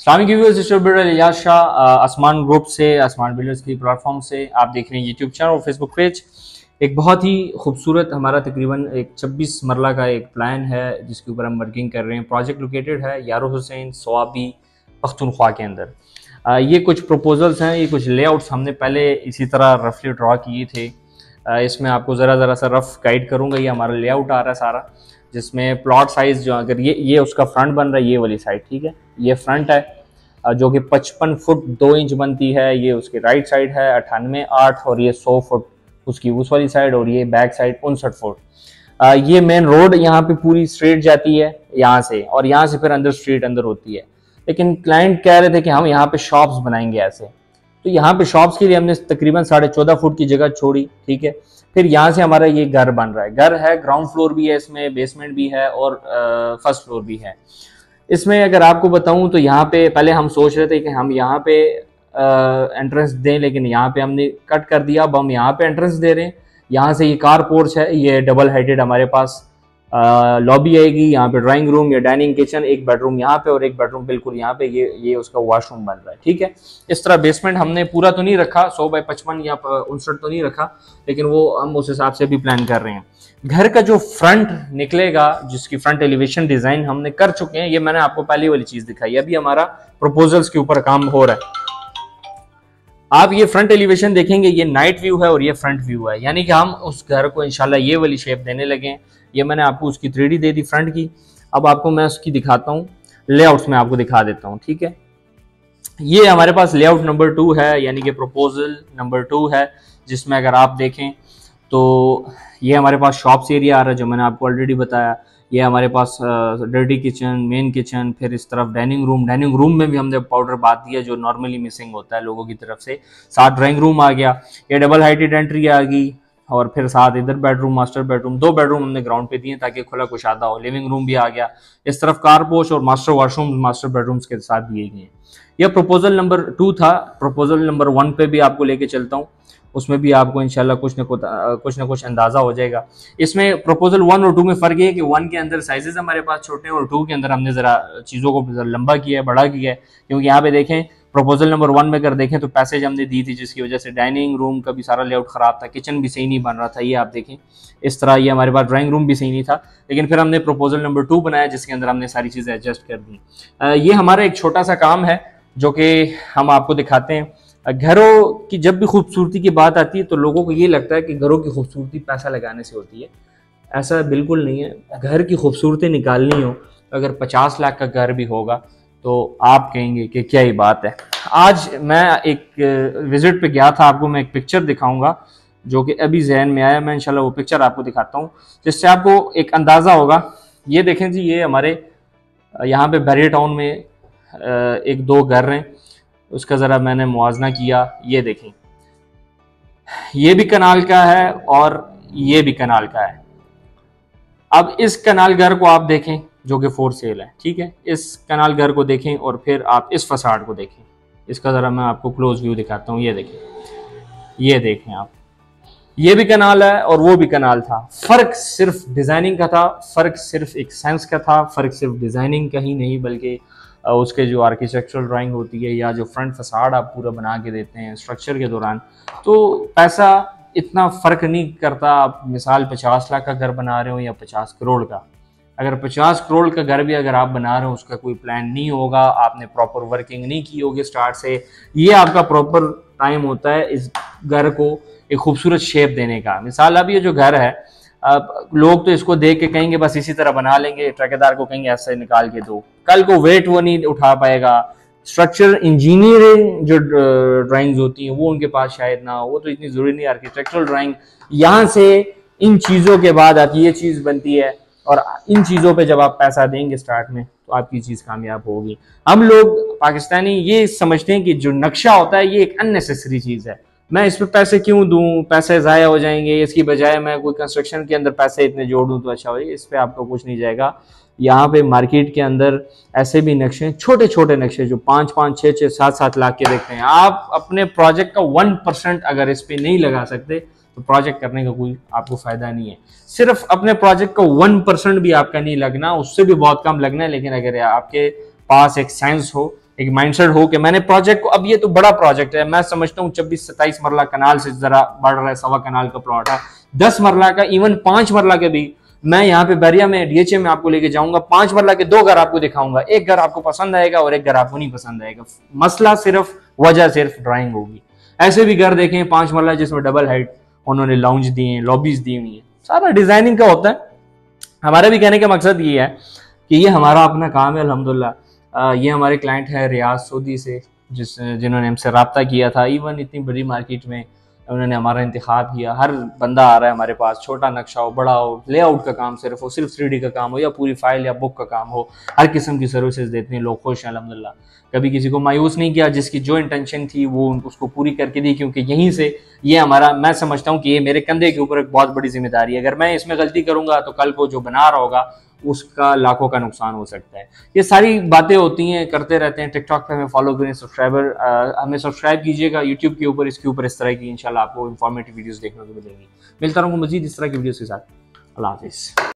Islamic viewers distributor Ilyas Shah आसमान group से, आसमान बिल्डर्स की प्लेटफॉर्म से आप देख रहे हैं यूट्यूब चैनल और फेसबुक पेज। एक बहुत ही खूबसूरत हमारा तकरीबन एक 26 मरला का एक प्लान है जिसके ऊपर हम वर्किंग कर रहे हैं। प्रोजेक्ट लोकेटेड है यारो हुसैन सवाबी पख्तूनख्वा के अंदर। ये कुछ प्रपोजल्स हैं, ये कुछ लेआउट्स हमने पहले इसी तरह रफली ड्रॉ किए थे। इसमें आपको ज़रा सा रफ गाइड करूँगा। ये हमारा लेआउट आ रहा है सारा, जिसमें प्लॉट साइज़ जो अगर ये उसका फ्रंट बन रहा है, ये वाली साइड, ठीक है, ये फ्रंट है जो कि 55 फुट 2 इंच बनती है। ये उसकी राइट साइड है 98 8 और ये 100 फुट उसकी उस वाली साइड, और ये बैक साइड 59 फुट। ये मेन रोड यहाँ पे पूरी स्ट्रेट जाती है यहाँ से, और यहाँ से फिर अंदर स्ट्रीट अंदर होती है। लेकिन क्लाइंट कह रहे थे कि हम यहाँ पे शॉप्स बनाएंगे ऐसे, तो यहाँ पे शॉप्स के लिए हमने तकरीबन 14.5 फुट की जगह छोड़ी, ठीक है। फिर यहाँ से हमारा ये घर बन रहा है। घर है, ग्राउंड फ्लोर भी है, इसमें बेसमेंट भी है और फर्स्ट फ्लोर भी है। इसमें अगर आपको बताऊं तो यहाँ पे पहले हम सोच रहे थे कि हम यहाँ पे एंट्रेंस दें, लेकिन यहाँ पे हमने कट कर दिया। अब हम यहाँ पे एंट्रेंस दे रहे हैं। यहाँ से ये कार पोर्च है, ये डबल हाइटेड हमारे पास लॉबी आएगी। यहाँ पे ड्राइंग रूम या डाइनिंग किचन, एक बेडरूम यहाँ पे और एक बेडरूम बिल्कुल यहाँ पे, ये उसका वॉशरूम बन रहा है, ठीक है। इस तरह बेसमेंट हमने पूरा तो नहीं रखा, 100 बाई 55 या 59 तो नहीं रखा, लेकिन वो हम उस हिसाब से भी प्लान कर रहे हैं। घर का जो फ्रंट निकलेगा, जिसकी फ्रंट एलिवेशन डिजाइन हमने कर चुके हैं, ये मैंने आपको पहली वाली चीज दिखाई। अभी हमारा प्रपोजल्स के ऊपर काम हो रहा है। आप ये फ्रंट एलिवेशन देखेंगे, ये नाइट व्यू है और ये फ्रंट व्यू है, यानी कि हम उस घर को इंशाल्लाह ये वाली शेप देने लगे हैं। ये मैंने आपको उसकी 3D दे दी फ्रंट की। अब आपको मैं उसकी दिखाता हूँ, लेआउट्स में आपको दिखा देता हूँ, ठीक है। ये हमारे पास लेआउट नंबर 2 है, यानी कि प्रपोजल नंबर 2 है, जिसमें अगर आप देखें तो ये हमारे पास शॉप्स एरिया आ रहा है जो मैंने आपको ऑलरेडी बताया। ये हमारे पास डर्टी किचन, मेन किचन, फिर इस तरफ डाइनिंग रूम। डाइनिंग रूम में भी हमने पाउडर बात दिया जो नॉर्मली मिसिंग होता है लोगों की तरफ से। साथ ड्राइंग रूम आ गया, ये डबल हाइटेड एंट्री आ गई, और फिर साथ इधर बेडरूम, मास्टर बेडरूम, 2 बेडरूम हमने ग्राउंड पे दिए ताकि खुला कुशादा हो। लिविंग रूम भी आ गया। इस तरफ कार पोर्च और मास्टर वॉशरूम मास्टर बेडरूम्स के साथ दिए गए हैं। यह प्रपोजल नंबर 2 था। प्रपोजल नंबर 1 पे भी आपको लेके चलता हूँ, उसमें भी आपको इंशाल्लाह कुछ न कुछ अंदाजा हो जाएगा। इसमें प्रपोजल 1 और 2 में फर्क है कि 1 के अंदर साइजेस हमारे पास छोटे हैं और 2 के अंदर हमने जरा चीज़ों को लंबा किया है, बड़ा किया है। क्योंकि यहाँ पे देखें, प्रपोजल नंबर 1 में अगर देखें तो पैसेज हमने दी थी, जिसकी वजह से डाइनिंग रूम का भी सारा लेआउट खराब था, किचन भी सही नहीं बन रहा था। ये आप देखें इस तरह, ये हमारे पास ड्राइंग रूम भी सही नहीं था। लेकिन फिर हमने प्रपोजल नंबर 2 बनाया जिसके अंदर हमने सारी चीज़ें एडजस्ट कर दी। ये हमारा एक छोटा सा काम है जो कि हम आपको दिखाते हैं। घरों की जब भी खूबसूरती की बात आती है तो लोगों को ये लगता है कि घरों की खूबसूरती पैसा लगाने से होती है। ऐसा बिल्कुल नहीं है। घर की खूबसूरती निकालनी हो, अगर 50 लाख का घर भी होगा तो आप कहेंगे कि क्या ही बात है। आज मैं एक विजिट पे गया था, आपको मैं एक पिक्चर दिखाऊंगा जो कि अभी जहन में आया। मैं इंशाल्लाह वो पिक्चर आपको दिखाता हूँ जिससे आपको एक अंदाज़ा होगा। ये देखें जी, ये हमारे यहाँ पे बैरियर टाउन में 1-2 घर हैं, उसका ज़रा मैंने मुआवजा किया। ये देखें, ये भी कनाल का है और ये भी कनाल का है। अब इस कनाल घर को आप देखें जो कि फॉर सेल है, ठीक है। इस कनाल घर को देखें और फिर आप इस फसाड को देखें। इसका ज़रा मैं आपको क्लोज व्यू दिखाता हूँ। ये देखें, ये देखें आप, ये भी कनाल है और वो भी कनाल था। फ़र्क सिर्फ डिज़ाइनिंग का था, फ़र्क सिर्फ एक सेंस का था। फ़र्क सिर्फ डिज़ाइनिंग का ही नहीं बल्कि उसके जो आर्किटेक्चरल ड्राइंग होती है या जो फ्रंट फसाड आप पूरा बना के देते हैं स्ट्रक्चर के दौरान, तो पैसा इतना फ़र्क नहीं करता। आप मिसाल 50 लाख का घर बना रहे हो या 50 करोड़ का, अगर 50 करोड़ का घर भी अगर आप बना रहे हो, उसका कोई प्लान नहीं होगा, आपने प्रॉपर वर्किंग नहीं की होगी स्टार्ट से, ये आपका प्रॉपर टाइम होता है इस घर को एक खूबसूरत शेप देने का। मिसाल अब ये जो घर है, अब लोग तो इसको देख के कहेंगे बस इसी तरह बना लेंगे, ठेकेदार को कहेंगे ऐसे निकाल के दो, कल को वेट वो नहीं उठा पाएगा। स्ट्रक्चर इंजीनियरिंग जो ड्राइंग्स होती हैं वो उनके पास शायद ना हो, वो तो इतनी जरूरी नहीं। आर्किटेक्चरल ड्राइंग यहाँ से इन चीज़ों के बाद आती है, ये चीज़ बनती है, और इन चीज़ों पे जब आप पैसा देंगे स्टार्ट में तो आपकी चीज़ कामयाब होगी। हम लोग पाकिस्तानी ये समझते हैं कि जो नक्शा होता है ये एक अननेसेसरी चीज़ है, मैं इस पे पैसे क्यों दूं, पैसे ज़ाया हो जाएंगे, इसकी बजाय मैं कोई कंस्ट्रक्शन के अंदर पैसे इतने जोड़ दूं तो अच्छा हो। इस पे आपका कुछ नहीं जाएगा। यहाँ पे मार्केट के अंदर ऐसे भी नक्शे, छोटे छोटे नक्शे जो 5-5, 6-6, 7-7 लाख के देखते हैं। आप अपने प्रोजेक्ट का 1% अगर इस पे नहीं लगा सकते तो प्रोजेक्ट करने का कोई आपको फायदा नहीं है। सिर्फ अपने प्रोजेक्ट का 1% भी आपका नहीं लगना, उससे भी बहुत कम लगना है। लेकिन अगर आपके पास एक सेंस हो एक माइंडसेट हो कि मैंने प्रोजेक्ट को, अब ये तो बड़ा प्रोजेक्ट है, मैं समझता हूँ 26-27 मरला कनाल से जरा बढ़ रहा है, 1.25 कनाल का प्लॉट है, 10 मरला का, इवन 5 मरला के भी मैं यहाँ पे बैरिया में डीएचए में आपको लेके जाऊंगा, 5 मरला के 2 घर आपको दिखाऊंगा, एक घर आपको पसंद आएगा और एक घर आपको नहीं पसंद आएगा, मसला सिर्फ वजह सिर्फ ड्राइंग होगी। ऐसे भी घर देखें 5 मरला जिसमें डबल हाइट उन्होंने लाउंज दिए हैं, लॉबीज दी हुई है, सारा डिजाइनिंग का होता है। हमारे भी कहने का मकसद ये है कि ये हमारा अपना काम है अल्हम्दुलिल्लाह। ये हमारे क्लाइंट है रियाज सऊदी से, जिन्होंने हमसे रब्ता किया था। इवन इतनी बड़ी मार्केट में उन्होंने हमारा इंतखाब किया। हर बंदा आ रहा है हमारे पास, छोटा नक्शा हो, बड़ा हो, लेआउट का काम सिर्फ हो, सिर्फ 3D का काम हो या पूरी फाइल या बुक का काम हो, हर किस्म की सर्विसेज देते हैं लोग, खुश हैं अल्हम्दुलिल्लाह। कभी किसी को मायूस नहीं किया, जिसकी जो इंटेंशन थी वो उसको पूरी करके दी, क्योंकि यहीं से ये हमारा, मैं समझता हूँ कि ये मेरे कंधे के ऊपर एक बहुत बड़ी जिम्मेदारी है। अगर मैं इसमें गलती करूंगा तो कल को जो बना रहा होगा उसका लाखों का नुकसान हो सकता है। ये सारी बातें होती हैं, करते रहते हैं। टिकटॉक पे हमें फॉलो करें, हमें सब्सक्राइब कीजिएगा। यूट्यूब के ऊपर इसके ऊपर इस तरह की इंशाल्लाह आपको इंफॉर्मेटिव वीडियोस देखने को मिलेंगी। मिलता रहूंगा मजीद इस तरह की वीडियोस के साथ। अल्लाह हाफिज़।